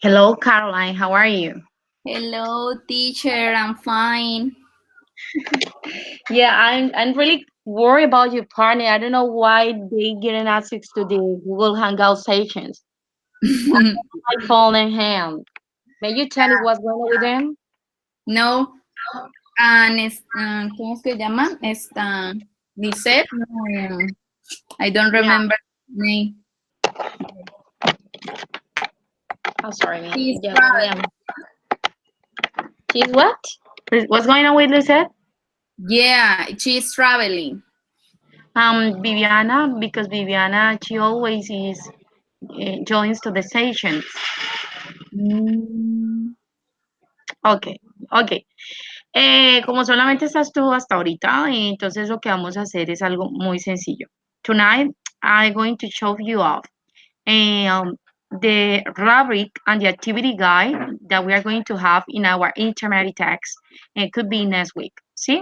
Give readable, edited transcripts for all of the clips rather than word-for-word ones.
Hello, Caroline. How are you? Hello, teacher. I'm fine. Yeah, I'm really worried about your partner. I don't know why they getting access to the Google Hangout sessions. My phone in hand. May you tell me what's going on with them? No, ¿cómo es que llama? Lisette. No, I don't Yeah, remember the name. I'm sorry, man. She's Just let me traveling. She's what? What's going on with Lisette? Yeah, she's traveling. Viviana, because Viviana, she always is joins to the sessions. Mm, Okay, okay. Como solamente estás tú hasta ahorita, entonces lo que vamos a hacer es algo muy sencillo. Tonight, I'm going to show you off um, the rubric and the activity guide that we are going to have in our intermediate text. It could be next week. See?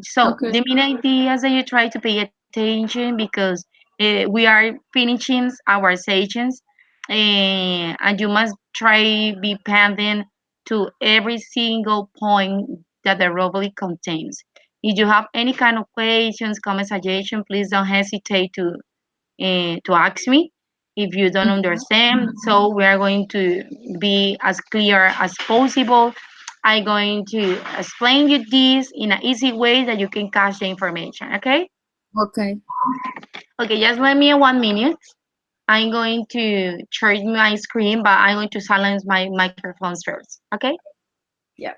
So okay. the main idea is that you try to pay attention because we are finishing our sessions, and you must try be pending to every single point that the rubric contains. If you have any kind of questions, comments, suggestions, please don't hesitate to ask me if you don't understand. So we are going to be as clear as possible. I'm going to explain you this in an easy way that you can catch the information. Okay? Okay. Okay, just let me 1 minute. I'm going to charge my screen, but I'm going to silence my microphone first. Okay? Yeah.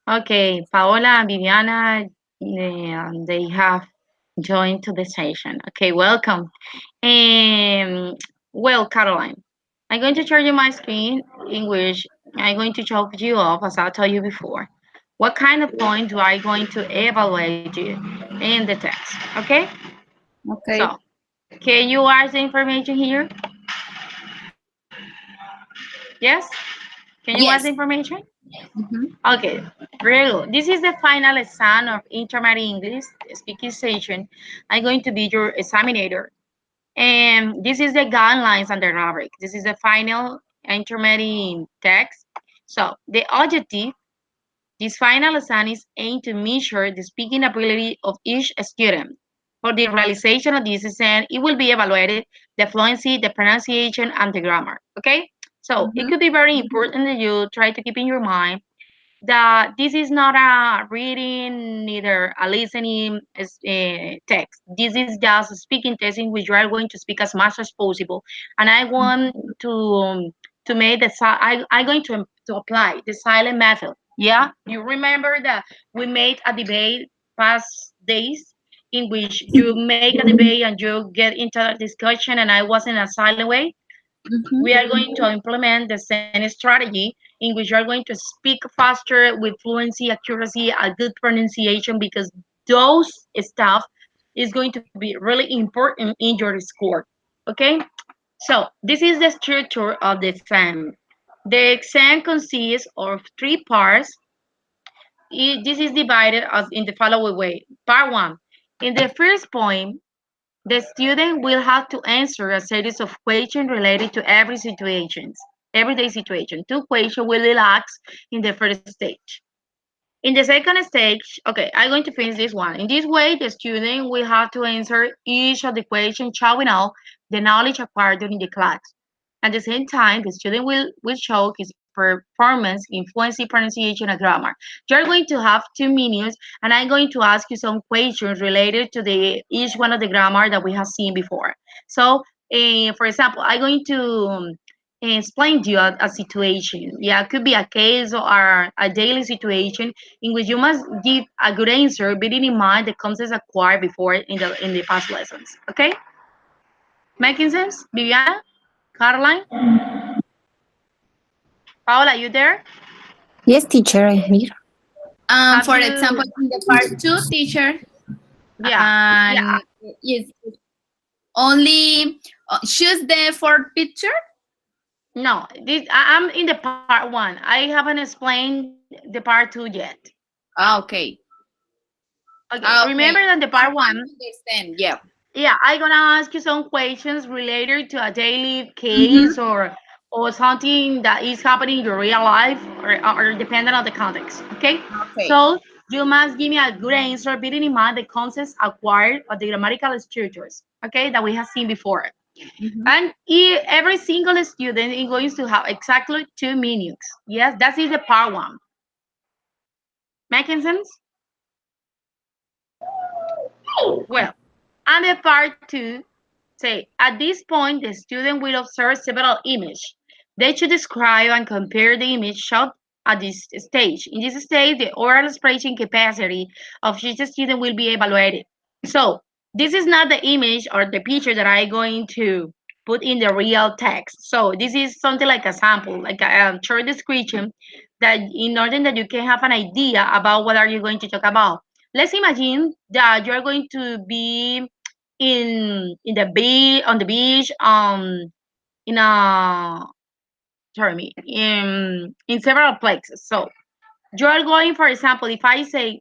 Okay, Paola and Viviana, they have joined to the session. Okay, welcome. Well, Caroline, I'm going to show you my screen in which I'm going to show you off, as I told you before. What kind of point do I going to evaluate you in the text? Okay, so Okay. can you watch the information here? Yes? Can you watch the Yes. information? Mhm. Okay, very good. This is the final exam of intermediate English speaking session. I'm going to be your examiner. And this is the guidelines and the rubric. This is the final intermediate text. So the objective, this final exam is aimed to measure the speaking ability of each student. For the realization of this exam, it will be evaluated the fluency, the pronunciation, and the grammar. Okay? So it Mhm. could be very important that you try to keep in your mind that this is not a reading, neither a listening text. This is just a speaking test in which you are going to speak as much as possible. And I want to make I'm going to apply the silent method. Yeah, you remember that we made a debate past days in which you make a debate and you get into a discussion, and I was in a silent way. Mhm. We are going to implement the same strategy in which you are going to speak faster with fluency, accuracy, a good pronunciation, because those stuff is going to be really important in your score. Okay? So this is the structure of the exam. The exam consists of three parts. This is divided as in the following way. Part one. In the first point, the student will have to answer a series of questions related to everyday situation. Two questions will be asked in the first stage. In the second stage, okay, I'm going to finish this one. In this way, the student will have to answer each of the questions showing off the knowledge acquired during the class. At the same time, the student will show his performance in fluency, pronunciation, and grammar. You're going to have 2 minutes, and I'm going to ask you some questions related to the each one of the grammar that we have seen before. So, for example, I'm going to explain to you a situation. Yeah, it could be a case or a daily situation in which you must give a good answer, bearing in mind the concepts acquired before in the past lessons. Okay, making sense? Viviana, Caroline, Paola, you there? Yes, teacher, I'm here. Have For you? example, in the part two, teacher, Yeah, yeah. and is only choose the fourth picture. No, I'm in the part one. I haven't explained the part two yet. Okay. Okay, remember Okay. that the I'm part one. trying to understand. Yeah. Yeah, I'm gonna ask you some questions related to a daily case Mm-hmm. or something that is happening in your real life or depending on the context. Okay, Okay. so you must give me a good answer, bearing in mind the concepts acquired or the grammatical structures. Okay, that we have seen before. Mm-hmm. And every single student is going to have exactly 2 minutes. Yes, that is the part one. Making sense? Well, and the part two say, at this point, the student will observe several images. They should describe and compare the image shot at this stage. In this stage, the oral expression capacity of each student will be evaluated. So, this is not the image or the picture that I'm going to put in the real text. So, this is something like a sample, like a short description that in order that you can have an idea about what are you going to talk about. Let's imagine that you're going to be in the beach on the beach in a sorry me in several places. So you are going, for example, if I say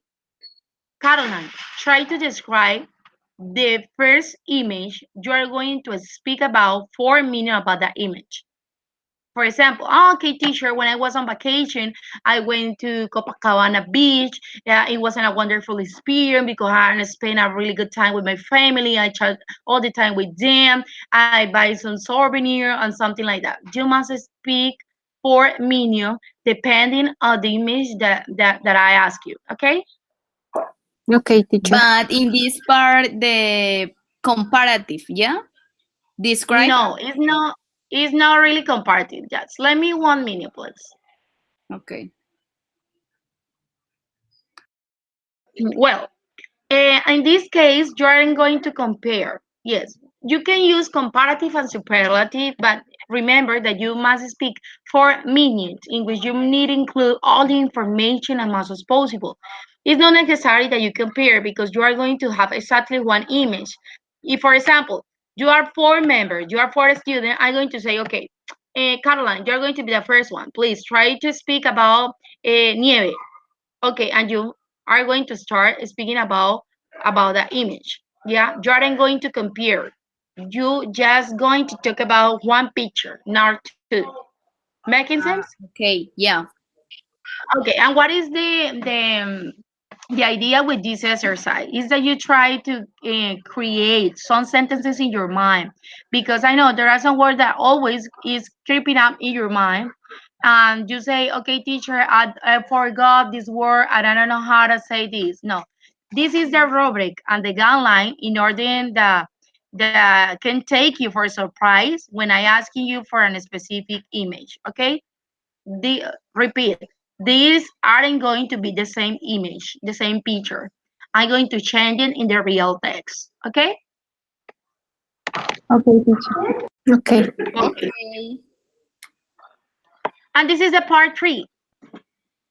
Caroline, try to describe the first image, you are going to speak about 4 minutes about that image. For example, oh, okay, teacher, when I was on vacation, I went to Copacabana Beach. Yeah, it wasn't a wonderful experience because I spent a really good time with my family. I chat all the time with them. I buy some souvenir and something like that. You must speak for minutes depending on the image that I ask you. Okay? Okay, teacher. But in this part, the comparative, yeah, describe. No, it's not. It's not really comparative. Just let me 1 minute, please. Okay. Well, in this case, you aren't going to compare. Yes, you can use comparative and superlative, but remember that you must speak for minutes in which you need to include all the information as much as possible. It's not necessary that you compare because you are going to have exactly one image. If, for example, you are four members, you are four students, I'm going to say, okay, Caroline, you're going to be the first one. Please try to speak about nieve. Okay, and you are going to start speaking about the image. Yeah, you aren't going to compare. You just going to talk about one picture, not two. Making sense? Okay. Yeah. Okay, and what is the idea with this exercise is that you try to create some sentences in your mind because I know there are some words that always is creeping up in your mind and you say okay teacher I forgot this word and I don't know how to say this. No, this is the rubric and the guideline in order that can take you for a surprise when I asking you for a specific image. Okay, repeat, these aren't going to be the same image, the same picture. I'm going to change it in the real text. Okay? Okay, teacher. Okay. Okay. Okay. And this is the part three.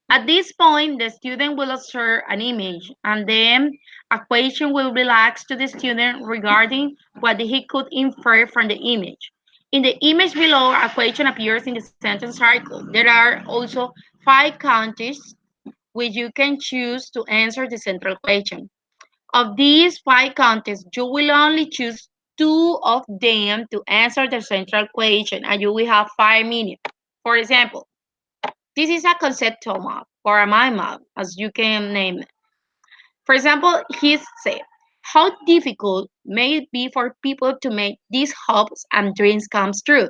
At this point, the student will observe an image and then a question will be asked to the student regarding what he could infer from the image. In the image below, a question appears in the sentence circle. There are also 5 contests which you can choose to answer the central question. Of these 5 contests, you will only choose 2 of them to answer the central question, and you will have 5 minutes. For example, This is a conceptual map or a mind map, as you can name it. For example, he said, how difficult may it be for people to make these hopes and dreams come true?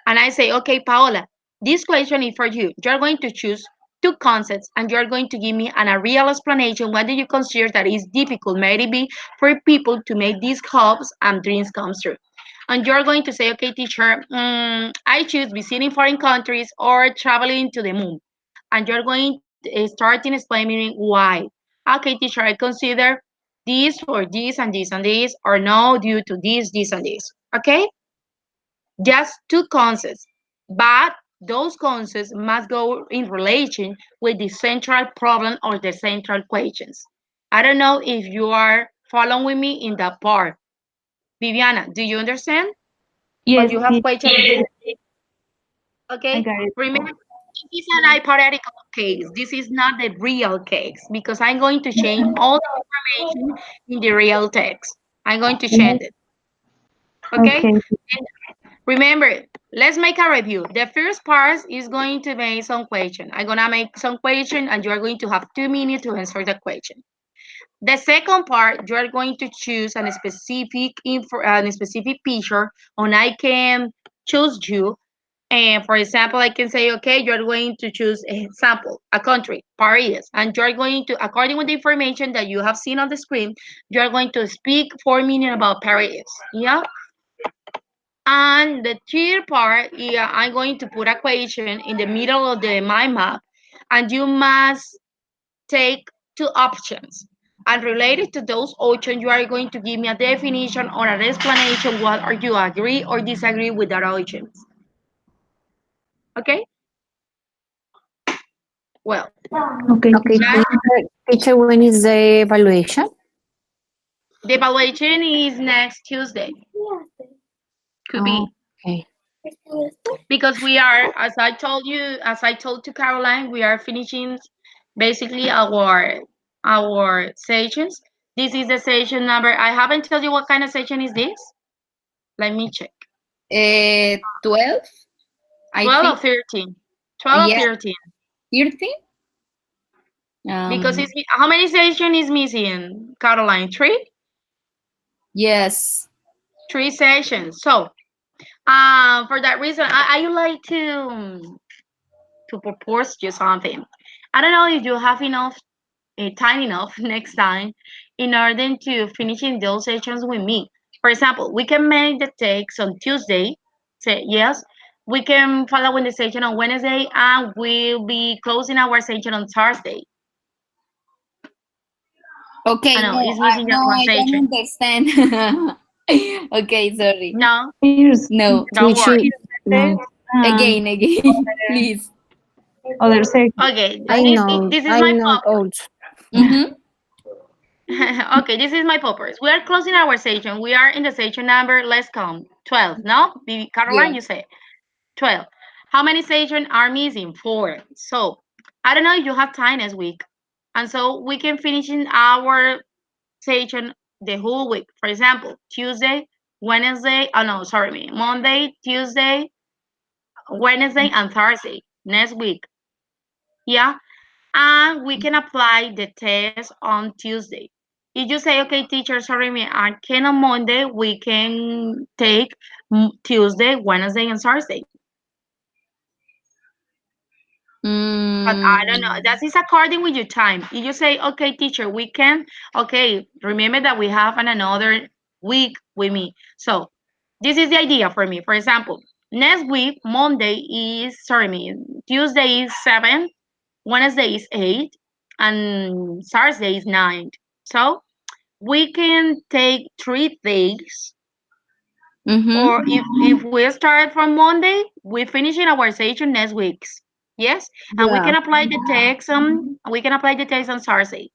And I say, okay, Paola, this question is for you. You're going to choose two concepts and you're going to give me a real explanation. What do you consider that is difficult, maybe for people to make these hopes and dreams come true? And you're going to say, okay, teacher, I choose visiting foreign countries or traveling to the moon. And you're going to start in explaining why. Okay, teacher, I consider this for this and this and this, or no, due to this, and this. Okay? Just two concepts, but those concepts must go in relation with the central problem or the central questions. I don't know if you are following me in that part. Viviana, do you understand? Or Yes, you have questions? I Okay? got it. Remember, this is an hypothetical case. This is not the real case because I'm going to change all the information in the real text. I'm going to change it. Okay? Okay. And remember, let's make a review. The first part is going to be some question. I'm gonna make some question and you are going to have 2 minutes to answer the question. The second part, you are going to choose a specific picture, and I can choose you. And for example, I can say, okay, you're going to choose a example, a country, Paris, and you're going to, according with the information that you have seen on the screen, you're going to speak 4 minutes about Paris. Yeah. And the third part, yeah, I'm going to put a question in the middle of the mind map, and you must take two options. And related to those options, you are going to give me a definition or an explanation what are you agree or disagree with that options. Okay? Well, Okay, Okay, teacher. that teacher, when is the evaluation? the evaluation is next Tuesday. Could Oh, be okay. because we are, as I told you, as I told to Caroline, we are finishing basically our sessions. This is the session number. I haven't told you what kind of session is this. Let me check. 12, I 12 or think. 13? 12 or Yeah, 13? 13. Because Um, it's how many session is missing, Caroline? Three? yes. Three sessions. So, for that reason, I would like to propose you something. I don't know if you have enough time enough next time in order to finishing those sessions with me. For example, we can make the takes on Tuesday. Say yes. We can follow in the session on Wednesday, and we'll be closing our session on Thursday. I Okay, know no, it's missing just no, one I don't session. understand. Okay, sorry. No, Here's No, don't Which worry. you, no, um, again, please. other section. Okay, this is I my know pop. also. Mm-hmm. Okay, this is my poppers. We are closing our session. We are in the session number, let's count, 12. No? Caroline, Yeah. you say 12. How many sessions are missing? 4. So, I don't know if you have time next week. And so we can finish in our session the whole week. For example, Tuesday, Wednesday, oh no, sorry, Monday, Tuesday, Wednesday, and Thursday next week. Yeah? And we can apply the test on Tuesday. If you say, okay, teacher, sorry, me, I can on Monday, we can take Tuesday, Wednesday, and Thursday. But I don't know. Mm, That is according with your time. If you say, okay, teacher, we can, okay, remember that we have another week with me. So this is the idea for me. For example, next week, Monday is, sorry, me, Tuesday is 7, Wednesday is 8, and Thursday is 9. So we can take 3 days, mm-hmm. or if we start from Monday, we finish in our session next week's. Yes, and we Yeah. can apply the text. We can apply the text on Thursday.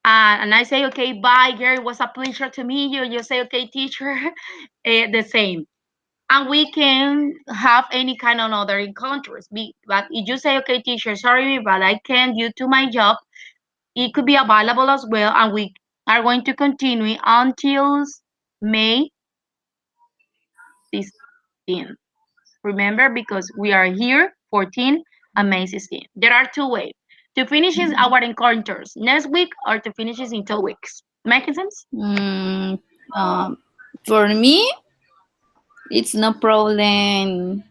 And I say, okay, bye, Gary. It was a pleasure to meet you. You say, okay, teacher, the same. And we can have any kind of other encounters. But if you say, okay, teacher, sorry, but I can't due to my job, it could be available as well. And we are going to continue until May 16. Remember, because we are here 14, and May 16th. There are two ways to finish our encounters next week or to finish it in 2 weeks. Making sense? Mm, um, for me, it's no problem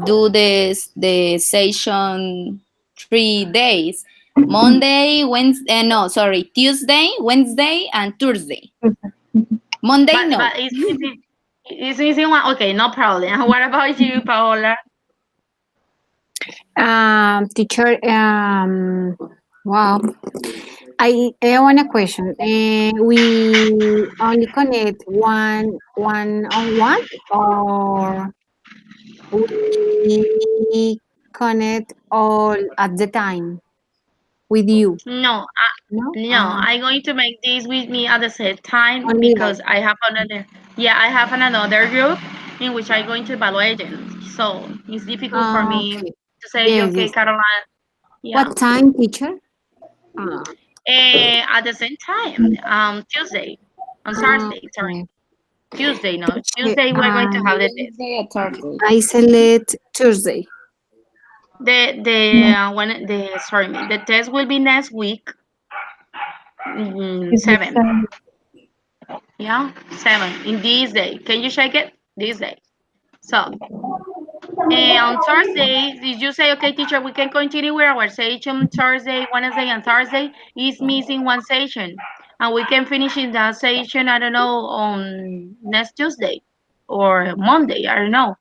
do this the session 3 days. Monday, Wednesday, no, sorry, Tuesday, Wednesday, and Thursday. Monday, no. But it's easy one. Okay, no problem. What about you, Paola? Teacher, wow. I want a question. We only connect one on one, or we connect all at the time with you? No, No, no, I'm going to make this with me at the same time only because live. I have another, yeah, I have another group in which I'm going to evaluate it. So it's difficult for me Okay. to say, Yes, okay, yes. Caroline, yeah. What time, teacher? Uh, At the same time, Tuesday, on Thursday, sorry, okay. Tuesday, no, Teacher, Tuesday we're going to have the test. Wednesday or Thursday. I select Tuesday. The test will be next week, It's the 7, same. yeah, 7 in this day. Can you check it? This day. So on Thursday, did you say, okay, teacher, we can continue with our session Thursday, Wednesday, and Thursday? Is missing one session. And we can finish in that session, I don't know, on next Tuesday or Monday, I don't know.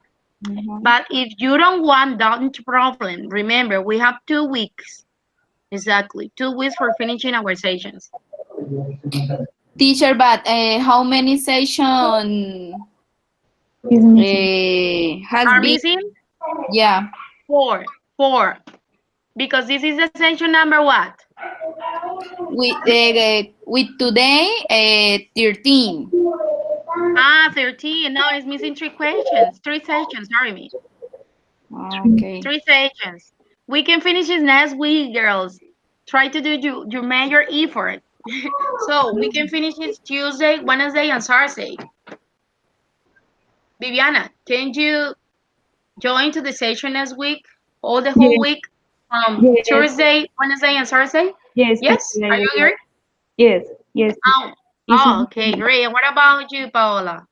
But if you don't want, don't problem. Remember, we have 2 weeks. Exactly. 2 weeks for finishing our sessions. Teacher, but how many session It's missing. has Are been? missing? Yeah, Four. Four. Because this is the session number what? with today 13. 13. No, it's missing three questions. Three sessions, sorry me. Okay. Three sessions. We can finish it next week, girls. Try to do your major effort. So we can finish it Tuesday, Wednesday, and Thursday. Viviana, can you join to the session next week? All the whole Yes, week? yes, Tuesday, Wednesday, and Thursday? yes, Yes? teacher, I Are you will. agree? Yes, yes, Oh, teacher. It's easy for okay, me. great. And what about you, Paola?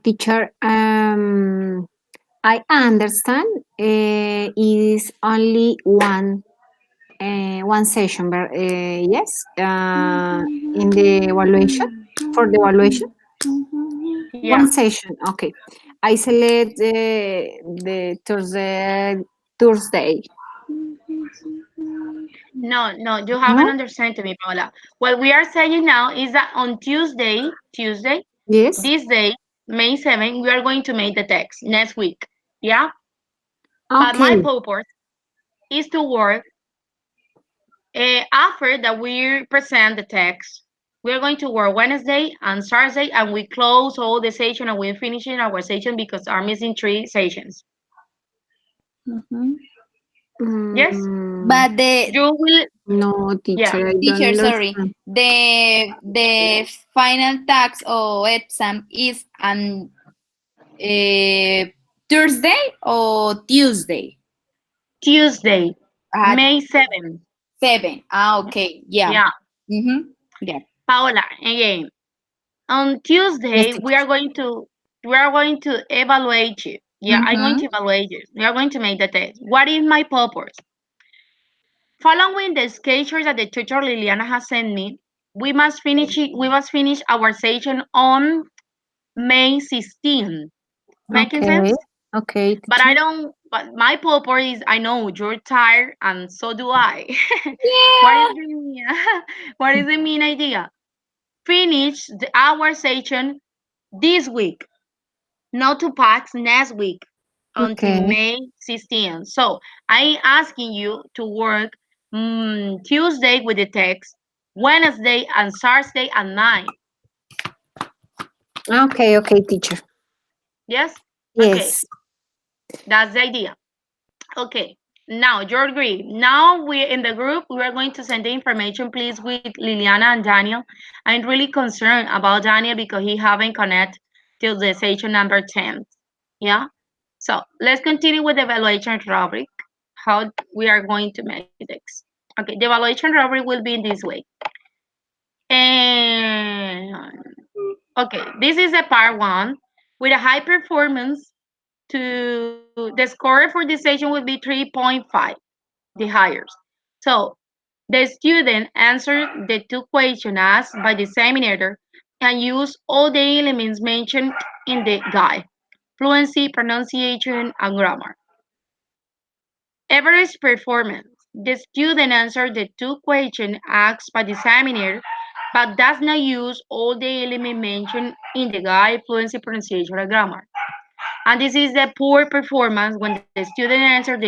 Teacher, I understand is only one session, but yes, in the evaluation, for the evaluation, Yeah. one session. Okay, I select the Thursday. No, no, you haven't No. understood me, Paola. What we are saying now is that on Tuesday, Yes. this day, May 7th, we are going to make the text next week. Yeah? But my Okay. purpose is to work after that we present the text. We're going to work Wednesday and Thursday, and we close all the session and we're finishing our session because are missing three sessions. Yes? Mm, But the You will, no, yeah. teacher, I don't teacher, sorry, understand. the final tax or exam is on Thursday or Tuesday? Tuesday, At May 7th. 7. Okay, yeah. Yeah. Yeah. Paola, again, on Yes, Tuesday teacher. we are going to evaluate you. Yeah, I'm going to evaluate you. We are going to make the test. What is my purpose? Following the schedule that the tutor Liliana has sent me, we must finish our session on May 16th. Making Okay. sense? Okay, But teacher. but my purpose is I know you're tired and so do I. What is Yeah. the mean? What is the main idea? Finish our session this week, not to pass next week until Okay. May 16th. So I asking you to work Tuesday with the text, Wednesday and Thursday at 9. Okay, okay, teacher. Yes? Okay, Yes. that's the idea. Okay, now you agree. Now we're in the group. We are going to send the information, please, with Liliana and Daniel. I'm really concerned about Daniel because he haven't connect till the session number 10. Yeah? So let's continue with the evaluation rubric, how we are going to make this. Okay, the evaluation rubric will be in this way. And okay, this is a part one with a high performance. To the score for this session will be 3.5, the highest. So the student answered the two questions asked by the examiner and used all the elements mentioned in the guide: fluency, pronunciation, and grammar. Average performance. The student answered the two questions asked by the examiner, but does not use all the elements mentioned in the guide: fluency, pronunciation, or grammar. And this is the poor performance when the student answers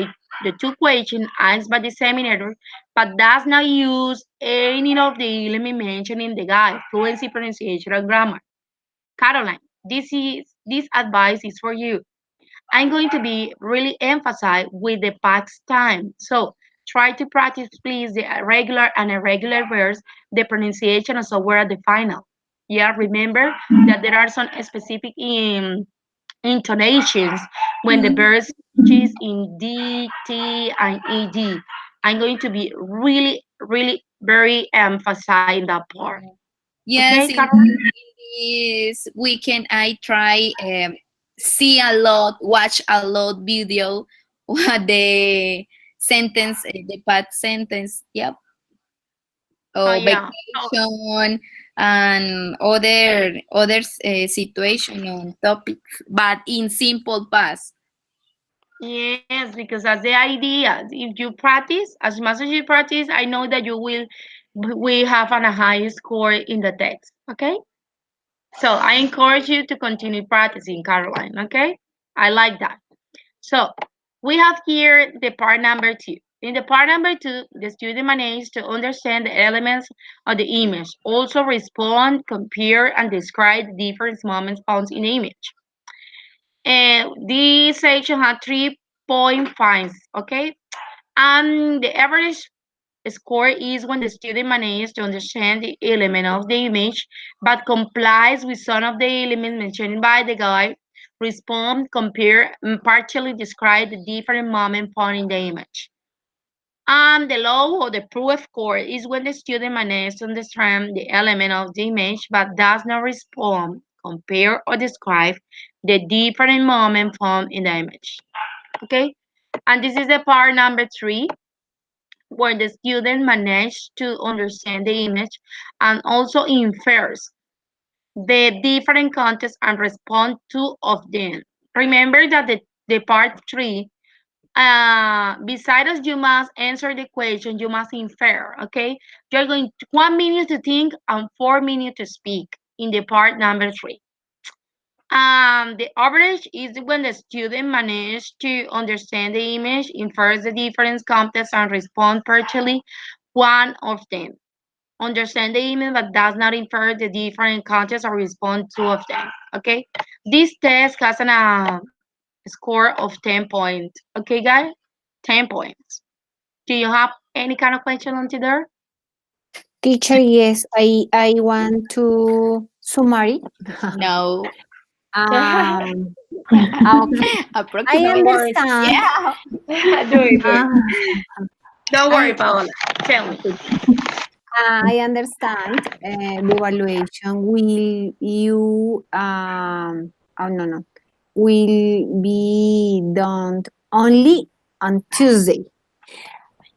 the two questions asked by the examiner, but does not use any of the elements mentioned in the guide: fluency, pronunciation, or grammar. Caroline, this advice is for you. I'm going to be really emphasized with the past time. So try to practice, please, the regular and irregular verbs, the pronunciation, and so we're at the final. Yeah, remember that there are some specific intonations when the Mhm. verb is in D, T, and ED. I'm going to be really, really very emphasizing that part. Okay, Yes, Caroline? in this weekend I try see a lot, watch a lot video what the sentence, the past sentence, yep, Oh, or yeah. vacation and other situation on topics, but in simple past. Yes, because that's the idea. If you practice, as much as you practice, I know that you will have a high score in the text. Okay? So I encourage you to continue practicing, Caroline. Okay? I like that. So we have here the part number two. In the part number two, the student managed to understand the elements of the image, also respond, compare, and describe the different moments found in the image. And this section had 3.5, okay? And the average score is when the student manages to understand the element of the image, but complies with some of the elements mentioned by the guide, respond, compare, and partially describe the different moments found in the image. And the low or the poor score is when the student manages to understand the element of the image, but does not respond, compare, or describe the different moments found in the image. Okay? And this is the part number three, where the student managed to understand the image and also infers the different contexts and respond to of them. Remember that the part three, besides you must answer the question, you must infer, okay? You're going 1 minute to think and 4 minutes to speak in the part number three. The average is when the student manages to understand the image, infers the different contexts, and respond partially one of them. Understand the image but does not infer the different contexts or respond two of them. Okay? This test has a score of 10 points. Okay, guys? 10 points. Do you have any kind of question until there? Teacher, yes, I want to summary. No. um, okay. I Approximate. Don't worry. understand. Yeah. Uh, Don't worry, I Paola. Tell me. I understand the evaluation will you oh no no will be done only on Tuesday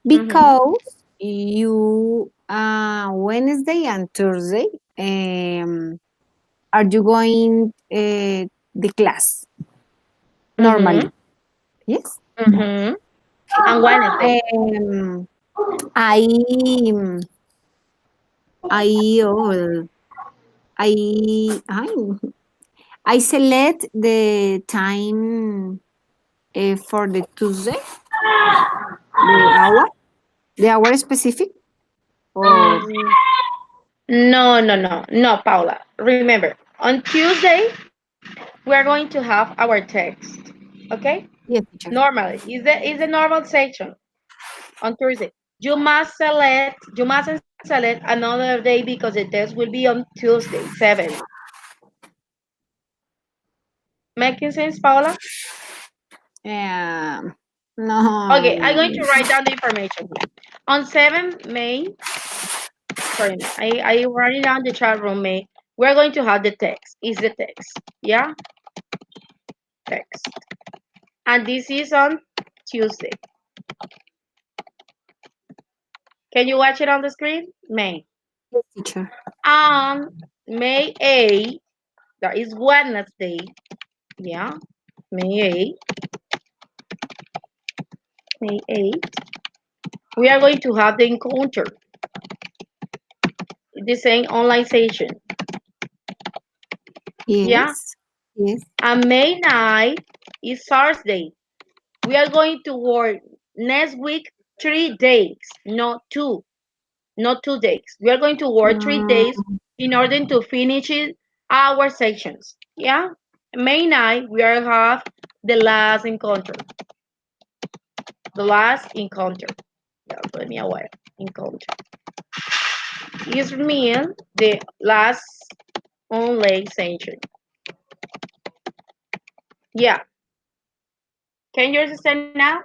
Mm-hmm. because you Wednesday and Thursday are you going the class Mm-hmm. normally? Yes. Mm-hmm. On Wednesday. Um, I I I I select the time for the Tuesday, the hour specific, or No, no, no, no, Paula. Remember, on Tuesday we are going to have our text. Okay? yes, teacher. Normally, is the normal section on Thursday. You mustn't select another day because the test will be on Tuesday, 7. Making sense, Paula? No. Okay, I'm going to write down the information here. On 7 May, sorry, I write it down the chat room, May. We're going to have the text. Is the text. Yeah? Text. And this is on Tuesday. Can you watch it on the screen? May. Yes, teacher. On May 8th, that is Wednesday. Yeah? May 8th. May 8th. We are going to have the encounter. The same online session. Yeah? Yes. Yes. And May 9th is Thursday. We are going to work next week 3 days, not two, not 2 days. We are going to work 3 days Mm, in order to finish it, our sections. Yeah? May 9th, we are have the last encounter. The last encounter. Yeah, let me aware. Encounter. This means the last online session. Yeah. Can you understand now?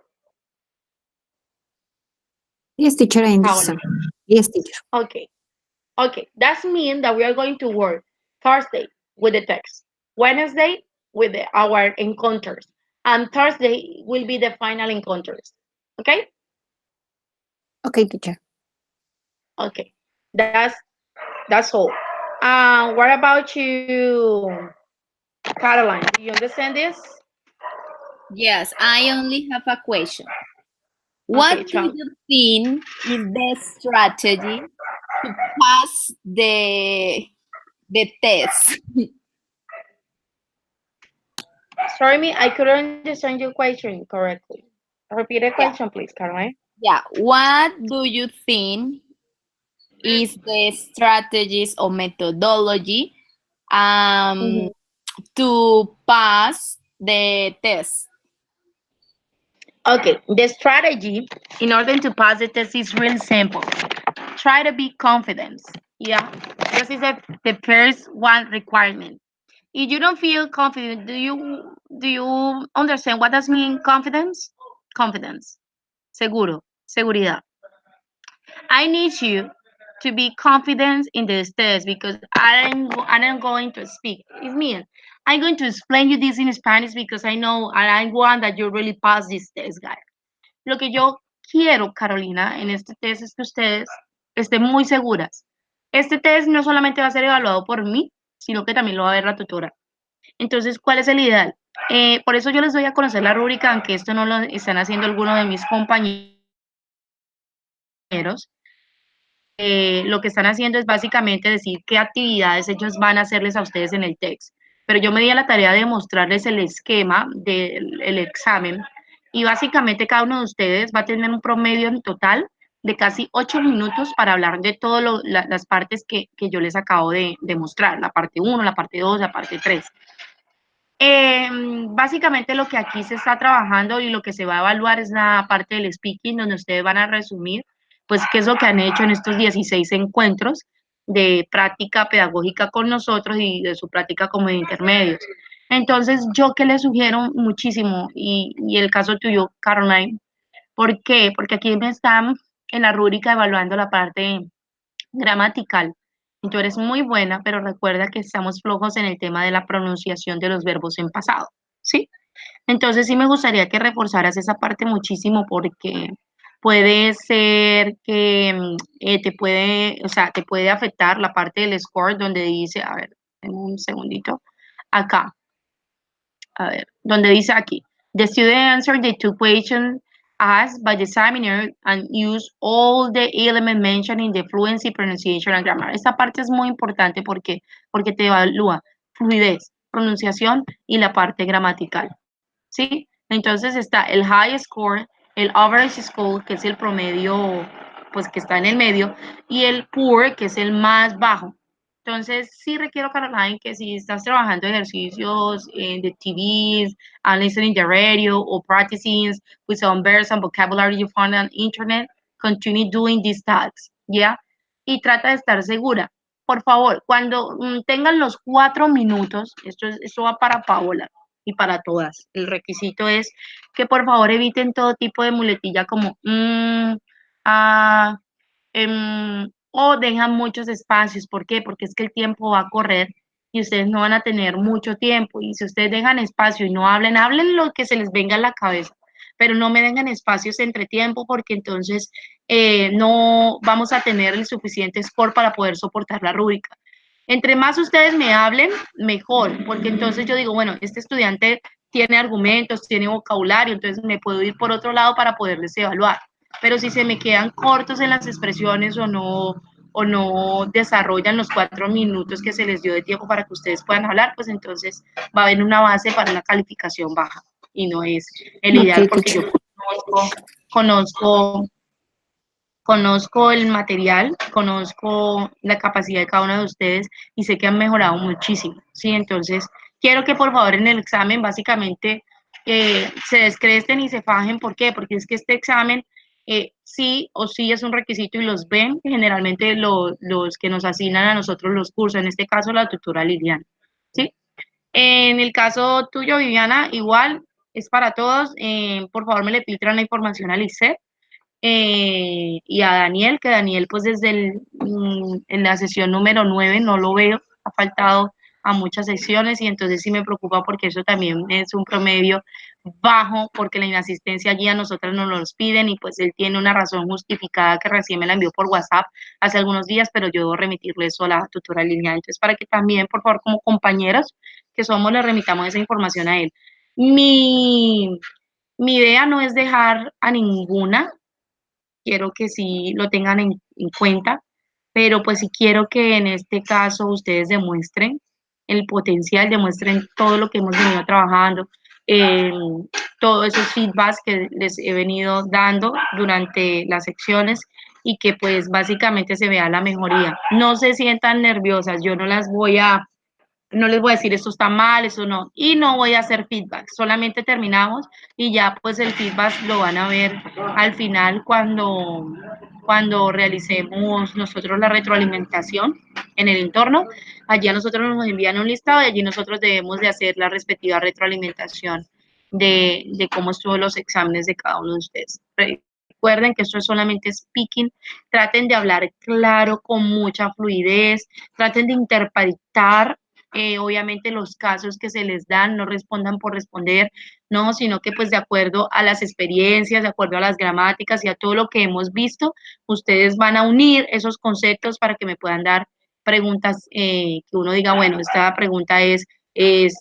yes, teacher, I Paola. understand. Yes, teacher. Okay. Okay. That means that we are going to work Thursday with the text, Wednesday with our encounters, and Thursday will be the final encounters. Okay? Okay, teacher. Okay. That's all. What about you, Caroline? Do you understand this? Yes, I only have a question. Okay, What do Charles. you think is the strategy to pass the test? Sorry, me, I couldn't understand your question correctly. Repeat the Yeah, question, please, Caroline. yeah. What do you think is the strategies or methodology um, Mhm. to pass the test? Okay, the strategy in order to pass the test is really simple. Try to be confident. Yeah, this is the first one requirement. If you don't feel confident, do you understand what does mean confidence? Confidence, seguro, seguridad. I need you to be confident in this test because I'm going to speak. It's me. I'm going to explain you this in Spanish because I know and I want that you really pass this test, guys. Lo que yo quiero, Carolina, en este test es que ustedes estén muy seguras. Este test no solamente va a ser evaluado por mí, sino que también lo va a ver la tutora. Entonces, ¿cuál es el ideal? Por eso yo les doy a conocer la rúbrica, aunque esto no lo están haciendo algunos de mis compañeros. Lo que están haciendo es básicamente decir qué actividades ellos van a hacerles a ustedes en el text. Pero yo me di a la tarea de mostrarles el esquema del examen y básicamente cada uno de ustedes va a tener un promedio en total de casi 8 minutos para hablar de todas las partes que yo les acabo de mostrar, la parte uno, la parte 2, la parte 3. Básicamente lo que aquí se está trabajando y lo que se va a evaluar es la parte del speaking, donde ustedes van a resumir, pues, qué es lo que han hecho en estos 16 encuentros de práctica pedagógica con nosotros y de su práctica como de intermedios. Entonces, yo que les sugiero muchísimo, y el caso tuyo, Caroline, ¿por qué? Porque aquí me están en la rúbrica evaluando la parte gramatical. Y tú eres muy buena, pero recuerda que estamos flojos en el tema de la pronunciación de los verbos en pasado, ¿sí? Entonces sí me gustaría que reforzaras esa parte muchísimo porque puede ser que te puede, o sea, te puede afectar la parte del score donde dice, a ver, en un segundito, acá, a ver, donde dice aquí, the student answered the two questions asked by the examiner and use all the elements mentioned in the fluency, pronunciation and grammar. Esta parte es muy importante porque te evalúa fluidez, pronunciación y la parte gramatical, ¿sí? Entonces está el high score, el average score, que es el promedio, pues que está en el medio, y el poor, que es el más bajo. Entonces, sí requiero, Caroline, que si estás trabajando ejercicios de TVs, and listening the radio, or practicing with some verbs and vocabulary you found on internet, continue doing these tasks, ¿ya? Y trata de estar segura. Por favor, cuando tengan los 4 minutos, esto va para Paola, y para todas. El requisito es que por favor eviten todo tipo de muletilla como ah, o dejan muchos espacios. ¿Por qué? Porque es que el tiempo va a correr y ustedes no van a tener mucho tiempo. Y si ustedes dejan espacio y no hablen, hablen lo que se les venga a la cabeza, pero no me dejan espacios entre tiempo porque entonces no vamos a tener el suficiente score para poder soportar la rúbrica. Entre más ustedes me hablen, mejor, porque entonces yo digo, bueno, este estudiante tiene argumentos, tiene vocabulario, entonces me puedo ir por otro lado para poderles evaluar. Pero si se me quedan cortos en las expresiones o no desarrollan los 4 minutos que se les dio de tiempo para que ustedes puedan hablar, pues entonces va a haber una base para una calificación baja y no es el ideal Okay, porque teacher. yo conozco conozco el material, conozco la capacidad de cada uno de ustedes y sé que han mejorado muchísimo, ¿sí? Entonces, quiero que por favor en el examen básicamente se descresten y se fajen. ¿Por qué? Porque es que este examen sí o sí es un requisito y los ven generalmente los que nos asignan a nosotros los cursos, en este caso la tutora Liliana, ¿sí? En el caso tuyo, Viviana, igual es para todos. Por favor, me le filtran la información al ICEP y a Daniel, que Daniel pues desde en la sesión número 9 no lo veo, ha faltado a muchas sesiones y entonces sí me preocupa porque eso también es un promedio bajo porque la inasistencia allí a nosotras nos los piden y pues él tiene una razón justificada que recién me la envió por WhatsApp hace algunos días, pero yo debo remitirle eso a la tutora Liliana. Entonces para que también por favor como compañeros que somos le remitamos esa información a él. Mi, mi idea no es dejar a ninguna, quiero que sí lo tengan en cuenta, pero pues sí quiero que en este caso ustedes demuestren el potencial, demuestren todo lo que hemos venido trabajando, eh, todos esos feedbacks que les he venido dando durante las secciones y que pues básicamente se vea la mejoría. No se sientan nerviosas, yo no las voy a no les voy a decir esto está mal, eso no, y no voy a hacer feedback, solamente terminamos y ya pues el feedback lo van a ver al final cuando realicemos nosotros la retroalimentación en el entorno. Allí a nosotros nos envían un listado y allí nosotros debemos de hacer la respectiva retroalimentación de cómo estuvo los exámenes de cada uno de ustedes. Recuerden que esto es solamente speaking, traten de hablar claro, con mucha fluidez, traten de interpretar obviamente los casos que se les dan, no respondan por responder, no, sino que pues de acuerdo a las experiencias, de acuerdo a las gramáticas y a todo lo que hemos visto, ustedes van a unir esos conceptos para que me puedan dar preguntas que uno diga, bueno, esta pregunta es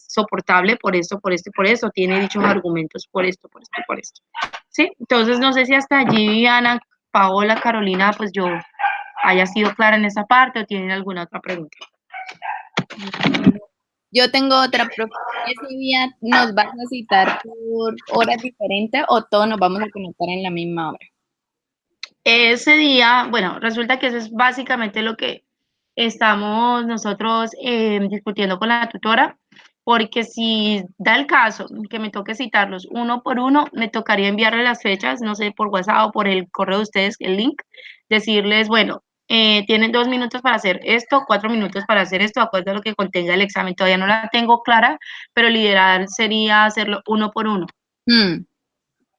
soportable por esto, por esto y por esto, tiene dichos argumentos por esto, por esto y por esto. ¿Sí? Entonces, no sé si hasta allí, Ana, Paola, Carolina, pues yo haya sido clara en esa parte o tienen alguna otra pregunta. Yo tengo otra, profe. ¿Ese día nos vas a citar por horas diferentes o todos nos vamos a conectar en la misma hora? Ese día, bueno, resulta que eso es básicamente lo que estamos nosotros discutiendo con la tutora, porque si da el caso que me toque citarlos uno por uno, me tocaría enviarle las fechas, no sé, por WhatsApp o por el correo de ustedes, el link, decirles, bueno, tienen 2 minutos para hacer esto, 4 minutos para hacer esto, de acuerdo a lo que contenga el examen. Todavía no la tengo clara, pero el ideal sería hacerlo uno por uno.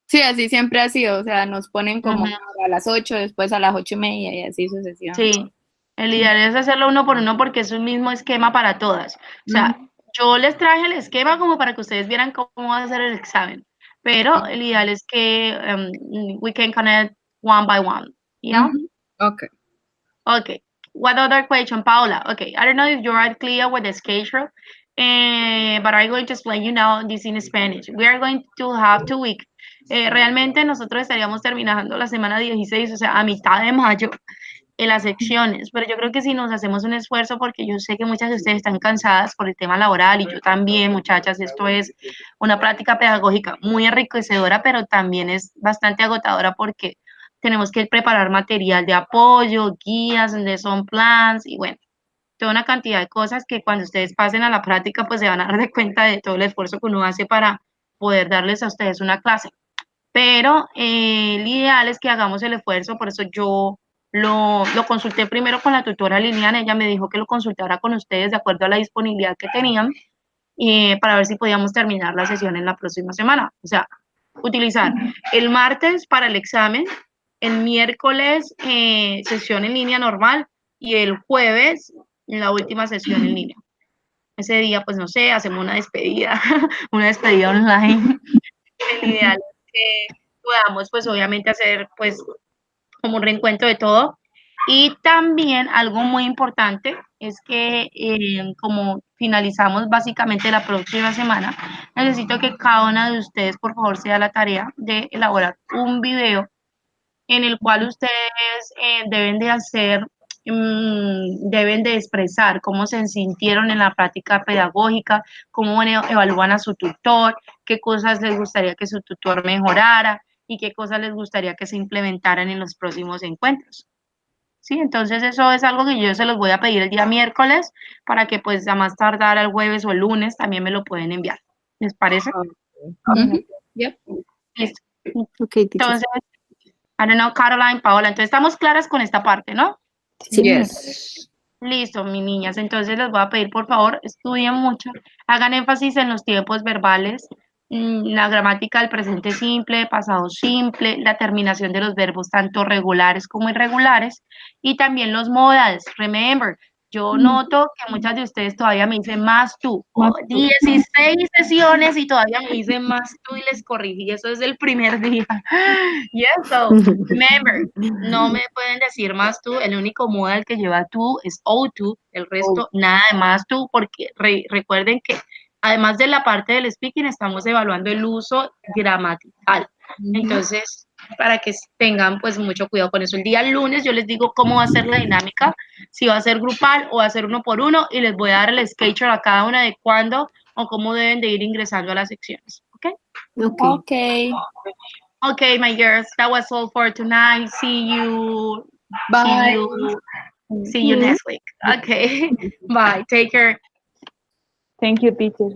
Sí, así siempre ha sido, o sea, nos ponen como Ujú. a las 8, después a las 8:30 y así sucesivamente. Sí, el ideal es hacerlo uno por uno porque es un mismo esquema para todas. O sea, Ujú, yo les traje el esquema como para que ustedes vieran cómo va a ser el examen, pero el ideal es que we can connect one by one, you know? ujú. Ok. Okay. What other question, Paula? Okay, I don't know if you are clear with the schedule, but I'm going to explain you now this in Spanish. We are going to have 2 weeks. Realmente nosotros estaríamos terminando la semana 16, o sea, a mitad de mayo, en las secciones, pero yo creo que si nos hacemos un esfuerzo, porque yo sé que muchas de ustedes están cansadas por el tema laboral y yo también, muchachas, esto es una práctica pedagógica muy enriquecedora, pero también es bastante agotadora porque tenemos que preparar material de apoyo, guías, lesson plans y bueno, toda una cantidad de cosas que cuando ustedes pasen a la práctica pues se van a dar de cuenta de todo el esfuerzo que uno hace para poder darles a ustedes una clase. Pero el ideal es que hagamos el esfuerzo, por eso yo lo consulté primero con la tutora Liliana, ella me dijo que lo consultara con ustedes de acuerdo a la disponibilidad que tenían para ver si podíamos terminar la sesión en la próxima semana. O sea, utilizar el martes para el examen, el miércoles sesión en línea normal y el jueves la última sesión en línea. Ese día, pues no sé, hacemos una despedida, una despedida online. El ideal es que podamos, pues obviamente hacer, pues, como un reencuentro de todo. Y también algo muy importante es que como finalizamos básicamente la próxima semana, necesito que cada una de ustedes, por favor, se da la tarea de elaborar un video en el cual ustedes deben de hacer, deben de expresar cómo se sintieron en la práctica pedagógica, cómo evalúan a su tutor, qué cosas les gustaría que su tutor mejorara y qué cosas les gustaría que se implementaran en los próximos encuentros. Sí, entonces eso es algo que yo se los voy a pedir el día miércoles para que pues a más tardar el jueves o el lunes también me lo pueden enviar. ¿Les parece? Yep. Listo. Okay, teacher. Entonces, I don't know, Caroline, Paola, entonces estamos claras con esta parte, ¿no? Yes. Listo, mis niñas. Entonces les voy a pedir, por favor, estudien mucho, hagan énfasis en los tiempos verbales, la gramática del presente simple, pasado simple, la terminación de los verbos tanto regulares como irregulares y también los modals. Remember, yo noto que muchas de ustedes todavía me dicen más tú. Más tú. 16 sesiones y todavía me dicen más tú y les corrigí. Eso es el primer día. Yes, so remember, no me pueden decir más tú, el único modal que lleva tú es o tú, el resto nada de más tú, porque recuerden que además de la parte del speaking estamos evaluando el uso gramatical. Entonces, para que tengan pues mucho cuidado con eso. El día lunes yo les digo cómo va a ser la dinámica, si va a ser grupal o va a ser uno por uno y les voy a dar el schedule a cada una de cuándo o cómo deben de ir ingresando a las secciones. ¿Ok? Okay. Okay. Okay, my girls, that was all for tonight. See you. Bye. See you next week. Okay. Bye. Take care. Thank you, teacher.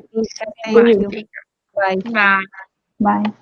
Thank Bye. you. Take Bye. care. Bye. Bye.